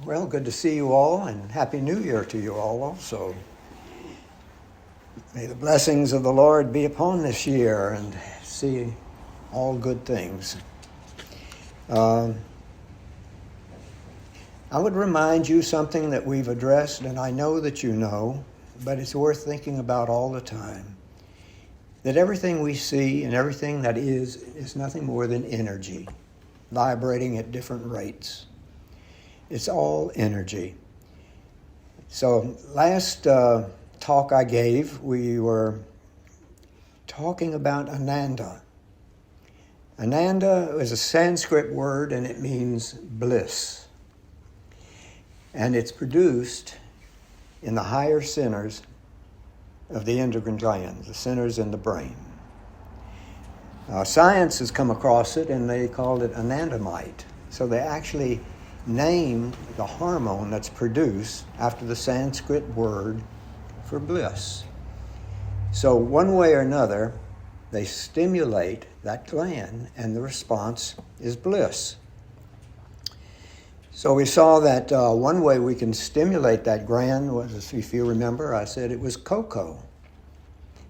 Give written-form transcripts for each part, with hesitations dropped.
Well, good to see you all, and Happy New Year to you all also. May the blessings of the Lord be upon this year and see all good things. I would remind you something that we've addressed, and I know that you know, but it's worth thinking about all the time. That everything we see and everything that is nothing more than energy, vibrating at different rates. It's all energy. So last talk I gave, we were talking about Ananda. Ananda is a Sanskrit word and it means bliss. And it's produced in the higher centers of the endocrine glands, the centers in the brain. Science has come across it and they called it anandamide. So they actually named the hormone that's produced after the Sanskrit word for bliss. So one way or another, they stimulate that gland and the response is bliss. So we saw that one way we can stimulate that gland was, if you remember, I said it was cocoa.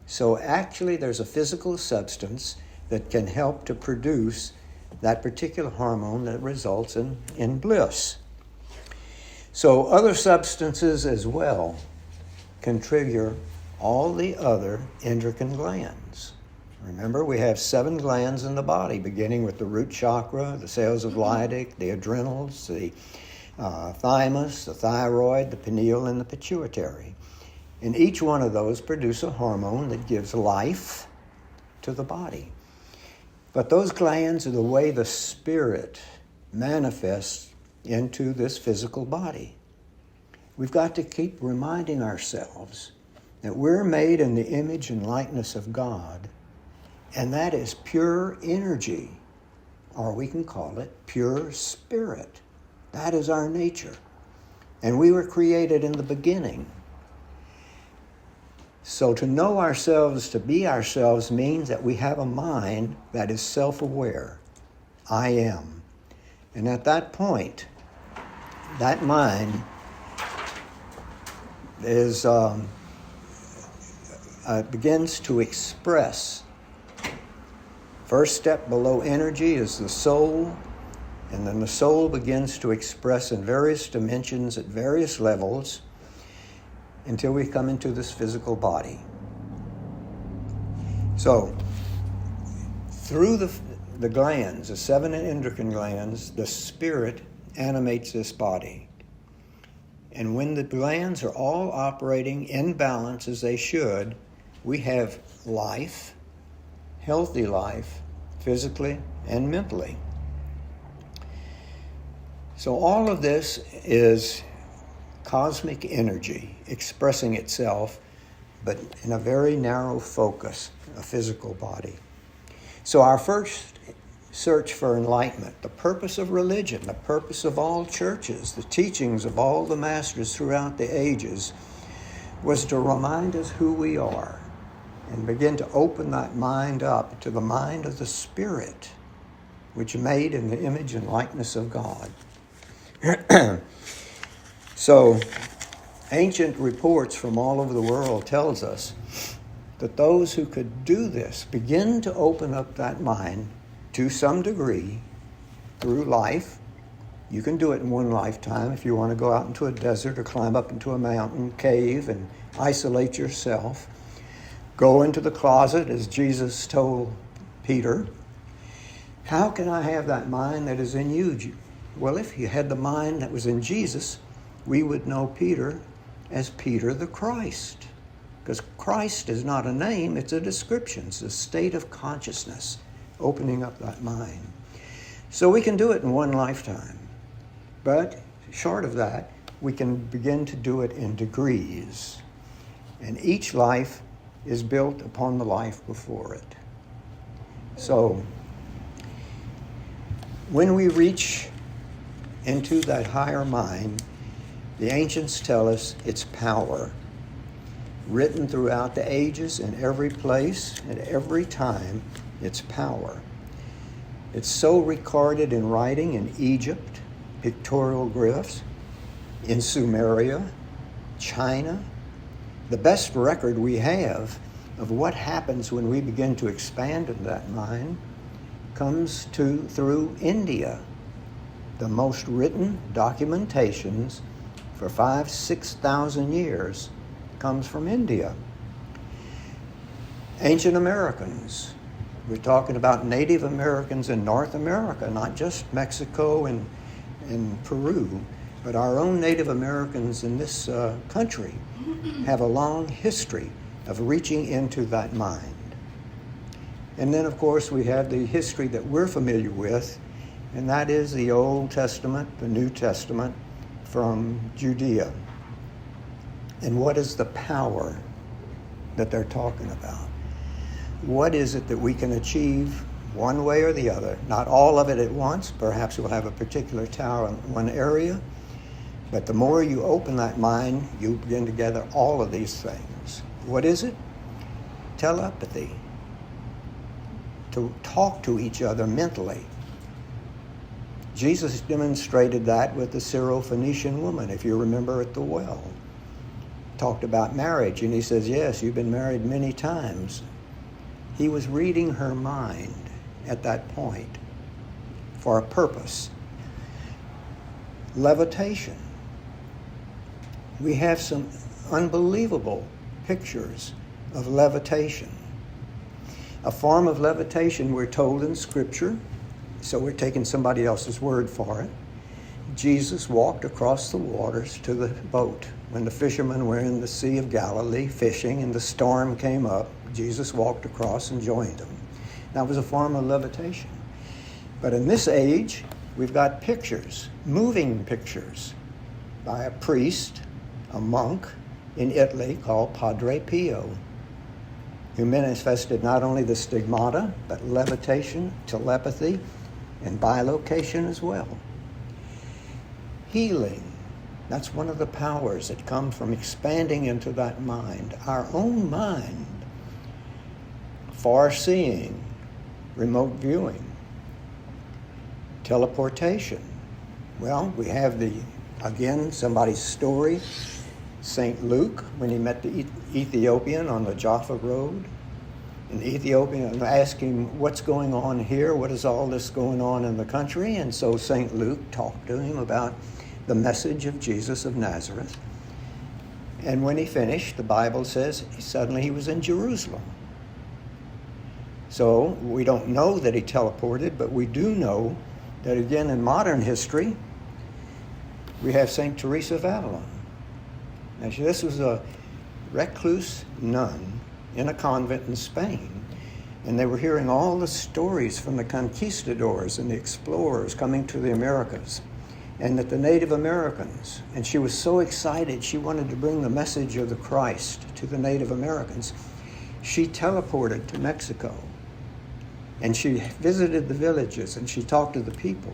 So actually there's a physical substance that can help to produce that particular hormone that results in bliss. So other substances as well can trigger all the other endocrine glands. Remember, we have 7 glands in the body, beginning with the root chakra, the cells of Leydig, the adrenals, the thymus, the thyroid, the pineal, and the pituitary. And each one of those produce a hormone that gives life to the body. But those glands are the way the spirit manifests into this physical body. We've got to keep reminding ourselves that we're made in the image and likeness of God, and that is pure energy, or we can call it pure spirit. That is our nature. And we were created in the beginning. So to know ourselves, to be ourselves, means that we have a mind that is self-aware. I am. And at that point, that mind is begins to express. First step below energy is the soul, and then the soul begins to express in various dimensions at various levels until we come into this physical body. So, through the glands, the 7 endocrine glands, the spirit animates this body. And when the glands are all operating in balance as they should, we have life, healthy life, physically and mentally. So all of this is cosmic energy expressing itself, but in a very narrow focus, a physical body. So our first search for enlightenment, the purpose of religion, the purpose of all churches, the teachings of all the masters throughout the ages, was to remind us who we are and begin to open that mind up to the mind of the Spirit, which is made in the image and likeness of God. So, ancient reports from all over the world tells us that those who could do this begin to open up that mind to some degree through life. You can do it in one lifetime if you want to go out into a desert or climb up into a mountain cave and isolate yourself. Go into the closet, as Jesus told Peter. How can I have that mind that is in you? Well, if you had the mind that was in Jesus, we would know Peter as Peter the Christ. Because Christ is not a name, it's a description. It's a state of consciousness, opening up that mind. So we can do it in one lifetime. But short of that, we can begin to do it in degrees. And each life is built upon the life before it. So when we reach into that higher mind, the ancients tell us its power, written throughout the ages in every place at every time, its power. It's so recorded in writing in Egypt, pictorial glyphs, in Sumeria, China. The best record we have of what happens when we begin to expand in that mind comes through India. The most written documentations for 5,000-6,000 years comes from India. Ancient Americans. We're talking about Native Americans in North America, not just Mexico and Peru, but our own Native Americans in this country have a long history of reaching into that mind. And then, of course, we have the history that we're familiar with, and that is the Old Testament, the New Testament from Judea. And what is the power that they're talking about? What is it that we can achieve one way or the other? Not all of it at once. Perhaps we'll have a particular tower in one area. But the more you open that mind, you begin to gather all of these things. What is it? Telepathy. To talk to each other mentally. Jesus demonstrated that with the Syrophoenician woman, if you remember, at the well. Talked about marriage, and he says, yes, you've been married many times. He was reading her mind at that point for a purpose. Levitation. We have some unbelievable pictures of levitation. A form of levitation we're told in Scripture, so we're taking somebody else's word for it. Jesus walked across the waters to the boat. When the fishermen were in the Sea of Galilee fishing and the storm came up, Jesus walked across and joined them. That was a form of levitation. But in this age, we've got pictures, moving pictures, by a priest, a monk in Italy called Padre Pio, who manifested not only the stigmata, but levitation, telepathy, and bilocation as well. Healing. That's one of the powers that come from expanding into that mind. Our own mind. Far-seeing. Remote viewing. Teleportation. Well, we have somebody's story. St. Luke, when he met the Ethiopian on the Jaffa Road. And the Ethiopian asked him, what's going on here? What is all this going on in the country? And so St. Luke talked to him about the message of Jesus of Nazareth. And when he finished, the Bible says, suddenly he was in Jerusalem. So we don't know that he teleported, but we do know that, again, in modern history, we have St. Teresa of Avalon. Now, this was a recluse nun in a convent in Spain, and they were hearing all the stories from the conquistadors and the explorers coming to the Americas, and that the Native Americans, and she was so excited, she wanted to bring the message of the Christ to the Native Americans. She teleported to Mexico, and she visited the villages, and she talked to the people.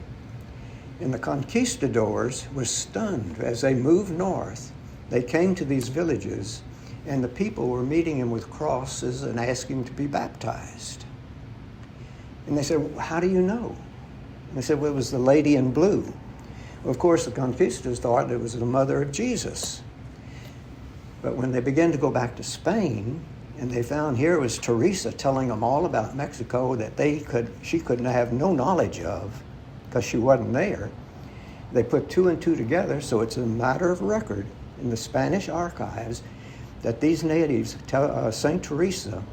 And the conquistadors were stunned as they moved north. They came to these villages, and the people were meeting him with crosses and asking him to be baptized. And they said, well, how do you know? And they said, well, it was the lady in blue. Well, of course, the conquistadors thought it was the mother of Jesus. But when they began to go back to Spain, and they found here was Teresa telling them all about Mexico that she couldn't have no knowledge of because she wasn't there, they put two and two together, so it's a matter of record in the Spanish archives that these natives, St. Teresa,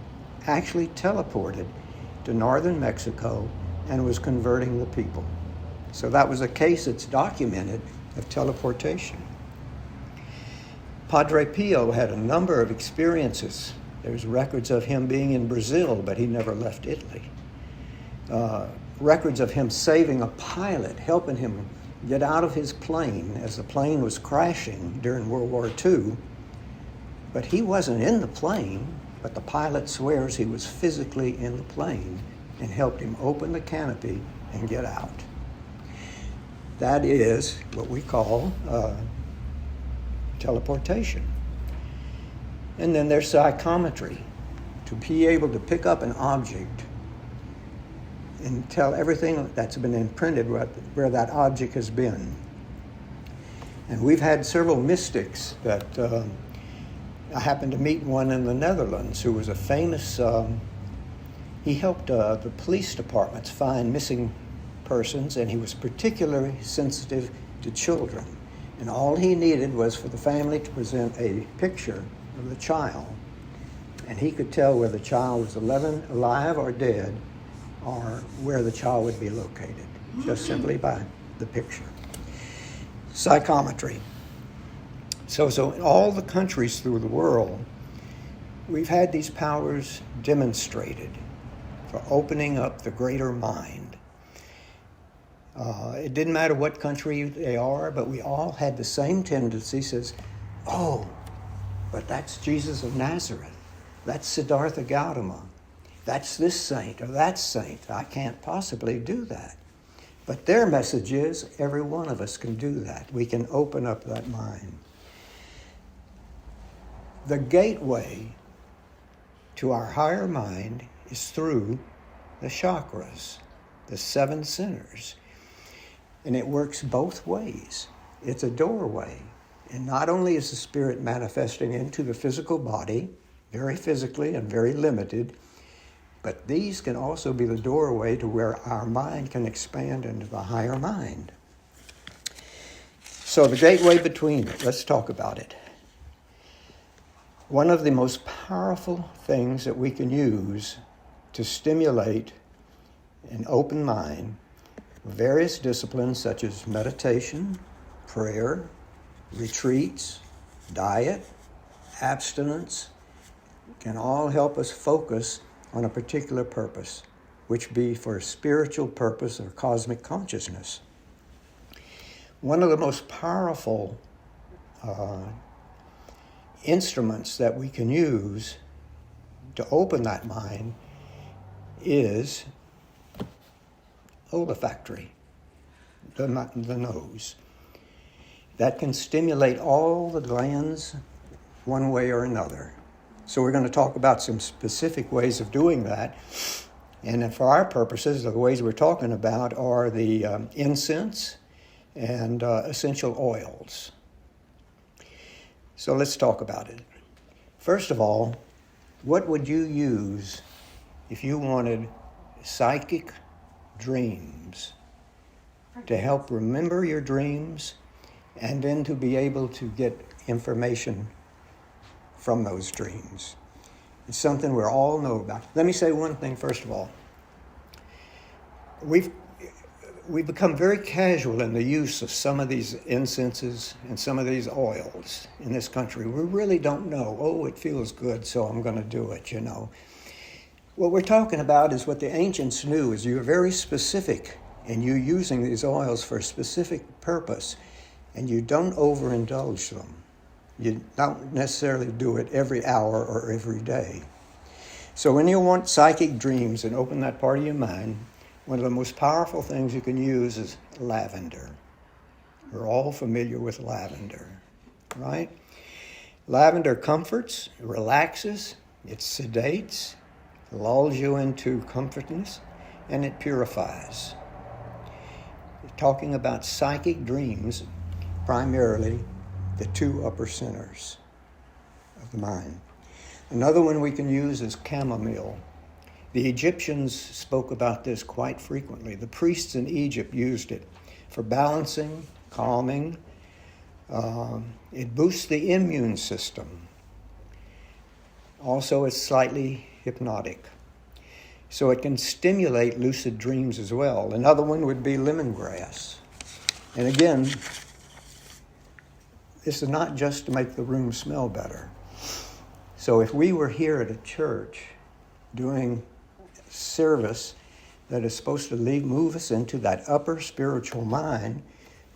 actually teleported to northern Mexico and was converting the people. So that was a case that's documented of teleportation. Padre Pio had a number of experiences. There's records of him being in Brazil, but he never left Italy. Records of him saving a pilot, helping him get out of his plane as the plane was crashing during World War II. But he wasn't in the plane, but the pilot swears he was physically in the plane and helped him open the canopy and get out. That is what we call teleportation. And then there's psychometry, to be able to pick up an object and tell everything that's been imprinted where that object has been. And we've had several mystics that I happened to meet one in the Netherlands who was a famous, he helped the police departments find missing persons, and he was particularly sensitive to children. And all he needed was for the family to present a picture of the child, and he could tell whether the child was alive or dead, or where the child would be located, just simply by the picture. Psychometry. So in all the countries through the world, we've had these powers demonstrated for opening up the greater mind. It didn't matter what country they are, but we all had the same tendency. Says, oh, but that's Jesus of Nazareth. That's Siddhartha Gautama. That's this saint or that saint. I can't possibly do that. But their message is every one of us can do that. We can open up that mind. The gateway to our higher mind is through the chakras, the 7 centers. And it works both ways. It's a doorway. And not only is the spirit manifesting into the physical body, very physically and very limited, but these can also be the doorway to where our mind can expand into the higher mind. So the gateway between it, let's talk about it. One of the most powerful things that we can use to stimulate an open mind, various disciplines such as meditation, prayer, retreats, diet, abstinence, can all help us focus on a particular purpose, which be for a spiritual purpose or cosmic consciousness. One of the most powerful instruments that we can use to open that mind is olfactory, the nose. That can stimulate all the glands one way or another. So we're going to talk about some specific ways of doing that. And for our purposes, the ways we're talking about are the incense and essential oils. So let's talk about it. First of all, what would you use if you wanted psychic dreams to help remember your dreams and then to be able to get information from those dreams? It's something we all know about. Let me say one thing first of all. We've become very casual in the use of some of these incenses and some of these oils in this country. We really don't know, oh, it feels good, so I'm going to do it, you know. What we're talking about is what the ancients knew, is you're very specific and you're using these oils for a specific purpose, and you don't overindulge them. You don't necessarily do it every hour or every day. So when you want psychic dreams and open that part of your mind, one of the most powerful things you can use is lavender. We're all familiar with lavender, right? Lavender comforts, relaxes, it sedates, lulls you into comfortness, and it purifies. Talking about psychic dreams, primarily the 2 upper centers of the mind. Another one we can use is chamomile. The Egyptians spoke about this quite frequently. The priests in Egypt used it for balancing, calming. It boosts the immune system. Also, it's slightly hypnotic. So it can stimulate lucid dreams as well. Another one would be lemongrass. And again, this is not just to make the room smell better. So if we were here at a church doing service that is supposed to move us into that upper spiritual mind,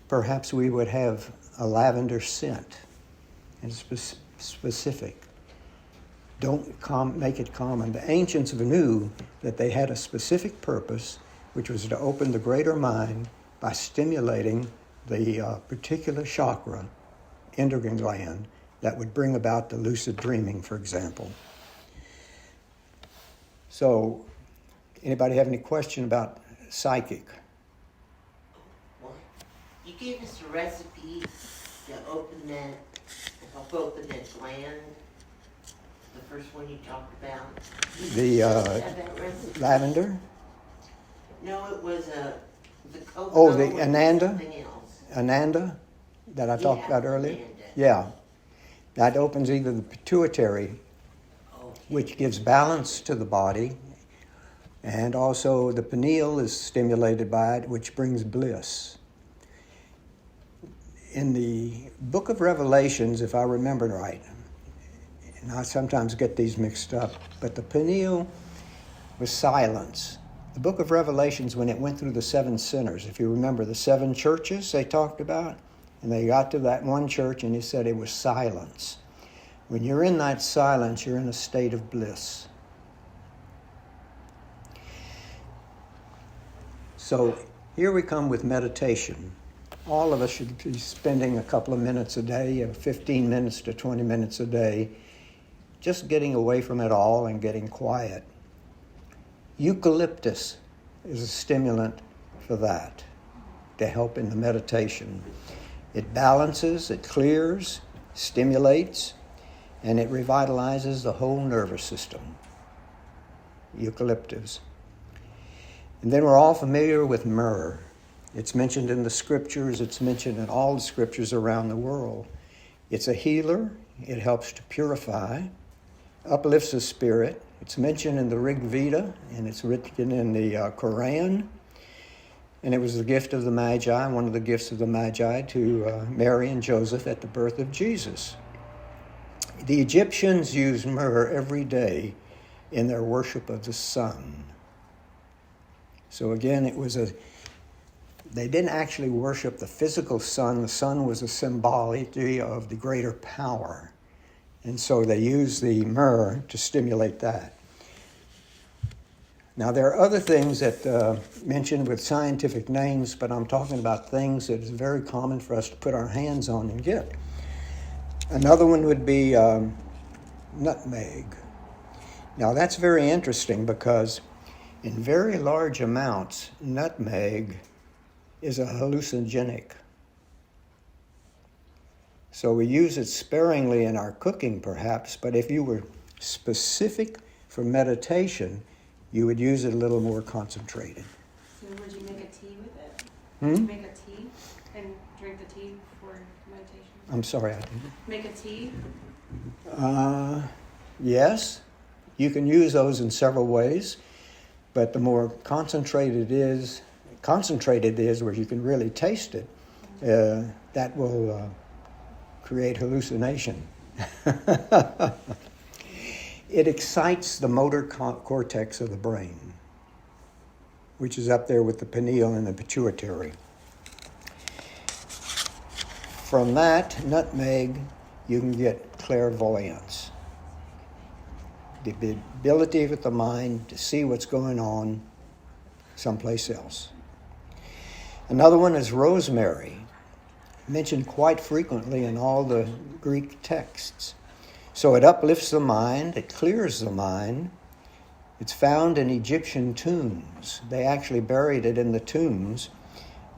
perhaps we would have a lavender scent, and specific. Don't make it common. The ancients knew that they had a specific purpose, which was to open the greater mind by stimulating the particular chakra, endocrine gland, that would bring about the lucid dreaming, for example. So, anybody have any question about psychic? Well, you gave us a recipe to open that, help open that gland. The first one you talked about. The lavender? No, it was the cocoa. Oh, the Ananda? Something else. Ananda that I talked about earlier? Ananda. Yeah. That opens either the pituitary, which gives balance to the body, and also the pineal is stimulated by it, which brings bliss. In the book of Revelations, if I remember right, and I sometimes get these mixed up, but the pineal was silence. The book of Revelations, when it went through the 7 sinners, if you remember the 7 churches they talked about, and they got to that one church and he said it was silence. When you're in that silence, you're in a state of bliss. So here we come with meditation. All of us should be spending a couple of minutes a day, 15 minutes to 20 minutes a day, just getting away from it all and getting quiet. Eucalyptus is a stimulant for that, to help in the meditation. It balances, it clears, stimulates, and it revitalizes the whole nervous system. Eucalyptus. And then we're all familiar with myrrh. It's mentioned in the scriptures, it's mentioned in all the scriptures around the world. It's a healer, it helps to purify, uplifts the spirit. It's mentioned in the Rig Veda, and it's written in the Quran. And it was the gift of the Magi, one of the gifts of the Magi to Mary and Joseph at the birth of Jesus. The Egyptians used myrrh every day in their worship of the sun. So again, they didn't actually worship the physical sun. The sun was a symbolity of the greater power. And so they used the myrrh to stimulate that. Now, there are other things that mentioned with scientific names, but I'm talking about things that is very common for us to put our hands on and get. Another one would be nutmeg. Now, that's very interesting because in very large amounts, nutmeg is a hallucinogenic. So we use it sparingly in our cooking, perhaps, but if you were specific for meditation, you would use it a little more concentrated. So would you make a tea with it? Hmm? Make a tea and drink the tea before meditation? I'm sorry, I didn't. Make a tea? Yes, you can use those in several ways, but the more concentrated it is where you can really taste it, that will create hallucination. It excites the motor cortex of the brain, which is up there with the pineal and the pituitary. From that, nutmeg, you can get clairvoyance. The ability with the mind to see what's going on someplace else. Another one is rosemary, mentioned quite frequently in all the Greek texts. So it uplifts the mind, it clears the mind. It's found in Egyptian tombs. They actually buried it in the tombs.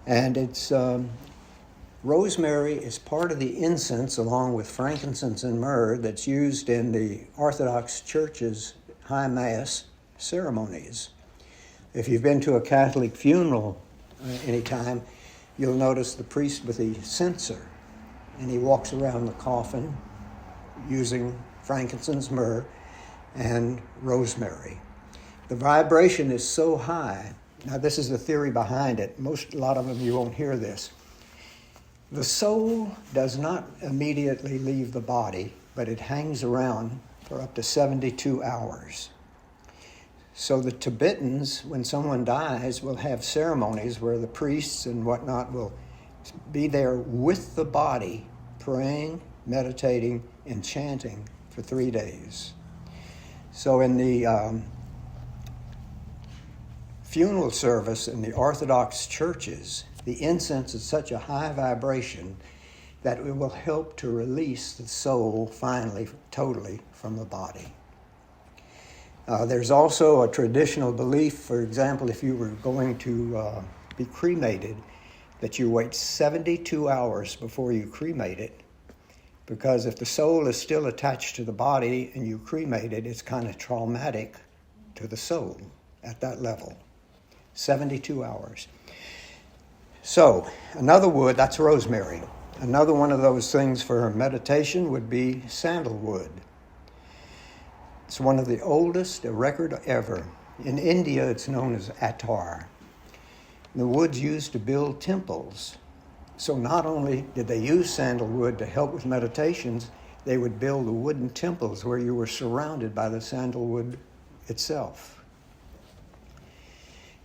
And it's rosemary is part of the incense, along with frankincense and myrrh, that's used in the Orthodox Church's high mass ceremonies. If you've been to a Catholic funeral anytime, you'll notice the priest with the censer, and he walks around the coffin using frankincense, myrrh, and rosemary. The vibration is so high. Now, this is the theory behind it. A lot of them, you won't hear this. The soul does not immediately leave the body, but it hangs around for up to 72 hours. So the Tibetans, when someone dies, will have ceremonies where the priests and whatnot will be there with the body, praying, meditating, and chanting for 3 days. So in the funeral service in the Orthodox churches, the incense is such a high vibration that it will help to release the soul finally, totally from the body. There's also a traditional belief, for example, if you were going to be cremated, that you wait 72 hours before you cremate it, because if the soul is still attached to the body and you cremate it, it's kind of traumatic to the soul at that level. 72 hours. So, another wood, that's rosemary. Another one of those things for meditation would be sandalwood. It's one of the oldest record ever. In India, it's known as attar. The wood's used to build temples. So not only did they use sandalwood to help with meditations, they would build the wooden temples where you were surrounded by the sandalwood itself.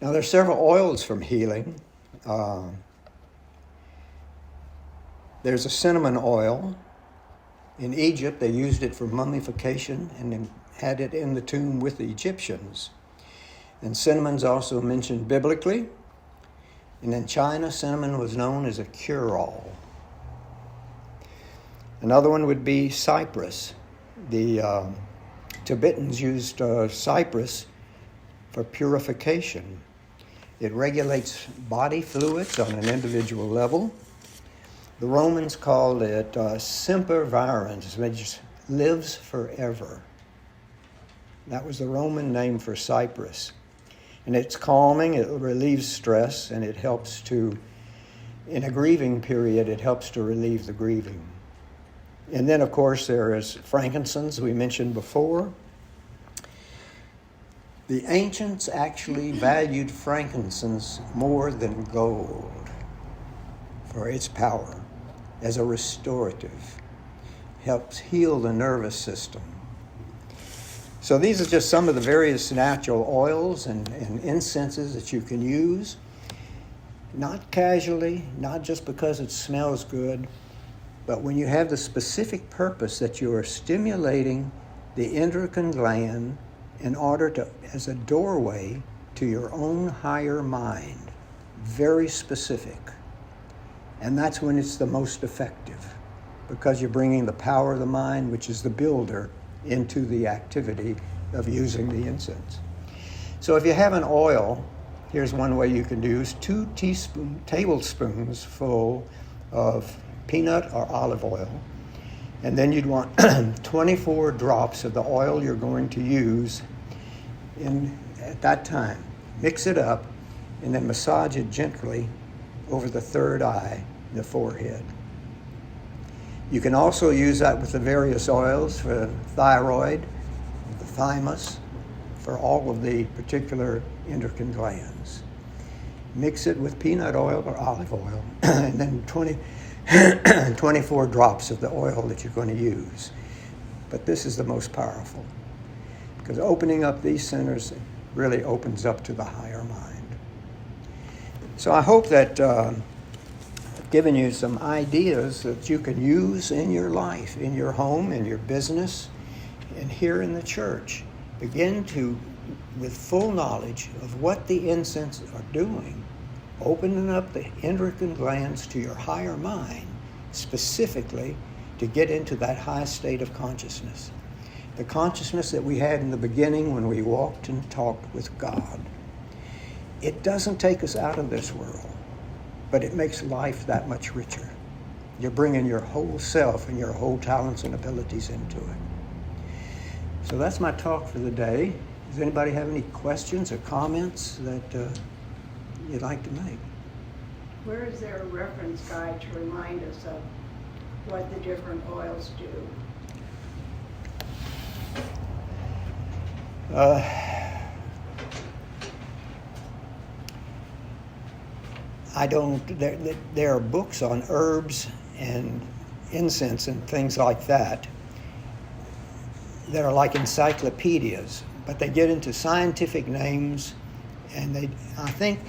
Now, there are several oils from healing. There's a cinnamon oil. In Egypt, they used it for mummification and then had it in the tomb with the Egyptians. And cinnamon's also mentioned biblically. And in China, cinnamon was known as a cure-all. Another one would be cypress. The Tibetans used cypress for purification. It regulates body fluids on an individual level. The Romans called it semper virens, which lives forever. That was the Roman name for cypress. And it's calming, it relieves stress, and it helps to, in a grieving period, it helps to relieve the grieving. And then, of course, there is frankincense, we mentioned before. The ancients actually valued frankincense more than gold for its power as a restorative. Helps heal the nervous system. So these are just some of the various natural oils and incenses that you can use, not casually, not just because it smells good, but when you have the specific purpose that you are stimulating the endocrine gland in order to, as a doorway to your own higher mind, very specific. And that's when it's the most effective, because you're bringing the power of the mind, which is the builder, into the activity of using the incense. So if you have an oil, here's one way you can use 2 tablespoons full of peanut or olive oil. And then you'd want 24 drops of the oil you're going to use at that time. Mix it up and then massage it gently over the third eye, the forehead. You can also use that with the various oils for thyroid, the thymus, for all of the particular endocrine glands. Mix it with peanut oil or olive oil, and then 24 drops of the oil that you're going to use. But this is the most powerful, because opening up these centers really opens up to the higher mind. So I hope that given you some ideas that you can use in your life, in your home, in your business, and here in the church. Begin to, with full knowledge of what the incense are doing, opening up the endocrine glands to your higher mind, specifically to get into that high state of consciousness. The consciousness that we had in the beginning when we walked and talked with God. It doesn't take us out of this world, but it makes life that much richer. You're bringing your whole self and your whole talents and abilities into it. So that's my talk for the day. Does anybody have any questions or comments that you'd like to make? Where is there a reference guide to remind us of what the different oils do? There are books on herbs and incense and things like that are like encyclopedias, but they get into scientific names, and I think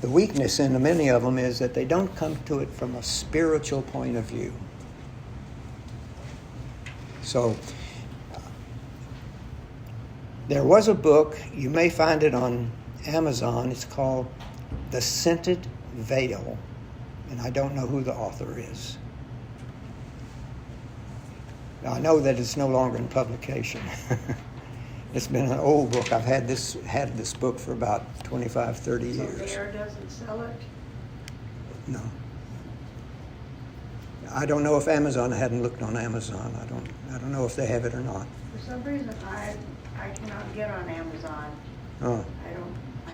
the weakness in many of them is that they don't come to it from a spiritual point of view. So there was a book, you may find it on Amazon, it's called The Scented Veil, and I don't know who the author is. Now, I know that it's no longer in publication. It's been an old book. I've had this book for about 25, 30 years. So Bear doesn't sell it? No. I don't know if Amazon, I hadn't looked on Amazon. I don't know if they have it or not. For some reason, I cannot get on Amazon. Oh, I don't